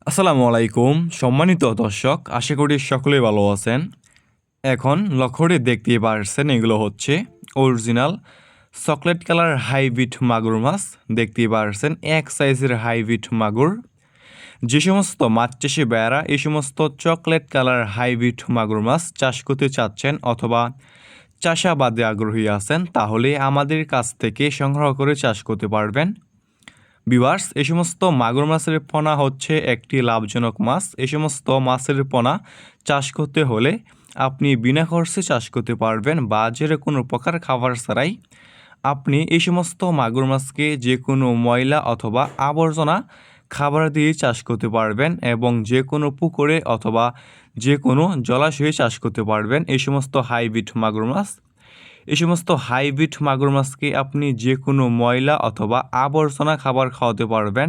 আসসালামু আলাইকুম সম্মানিত দর্শক, আশা করি সকলেই ভালো আছেন। এখন লক্ষ্য করে দেখতেই পারছেন এগুলো হচ্ছে অরিজিনাল চকলেট কালার হাইব্রিড মাগুর মাছ। দেখতেই পারছেন এক সাইজের হাইব্রিড মাগুর। যে সমস্ত মাছ চাষি ভাইয়েরা এই সমস্ত চকলেট কালার হাইব্রিড মাগুর মাছ চাষ করতে চাচ্ছেন অথবা চাষাবাদে আগ্রহী আছেন, তাহলে আমাদের কাছ থেকে সংগ্রহ করে চাষ করতে পারবেন। ভিউয়ার্স, এই সমস্ত মাগুর মাছের পোনা হচ্ছে একটি লাভজনক মাছ। এই সমস্ত মাছের পোনা চাষ করতে হলে আপনি বিনা খরচে চাষ করতে পারবেন, বাজারে কোনো প্রকার খাবার ছাড়াই আপনি এই সমস্ত মাগুর মাছকে যে কোনো ময়লা অথবা আবর্জনা খাবার দিয়ে চাষ করতে পারবেন এবং যে কোনো পুকুরে অথবা যে কোনো জলাশয়ে চাষ করতে পারবেন এই সমস্ত হাইব্রিড মাগুর মাছ। এই সমস্ত হাইব্রিড মাগুর মাছকে আপনি যে কোনো ময়লা অথবা আবর্জনা খাবার খাওয়াতে পারবেন,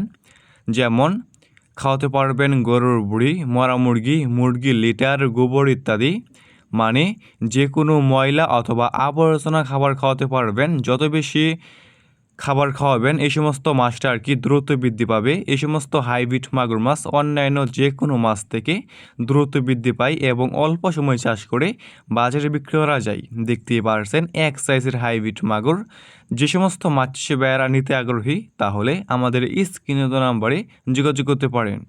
যেমন খাওয়াতে পারবেন গরুর বুড়ি, মরা মুরগি, মুরগির লিটার, গোবর ইত্যাদি। মানে যে কোনো ময়লা অথবা আবর্জনা খাবার খাওয়াতে পারবেন। যত বেশি খাবার খাওয়াবেন এই সমস্ত মাছটা আর কি দ্রুত বৃদ্ধি পাবে। এই সমস্ত হাইব্রিড মাগুর মাছ অন্যান্য যে কোনো মাছ থেকে দ্রুত বৃদ্ধি পায় এবং অল্প সময় চাষ করে বাজারে বিক্রি করা যায়। দেখতেই পারছেন এক সাইজের হাইব্রিড মাগুর। যে সমস্ত মাছ ভাইয়েরা নিতে আগ্রহী তাহলে আমাদের স্ক্রিনে দেওয়া নাম্বারে যোগাযোগ করতে পারেন।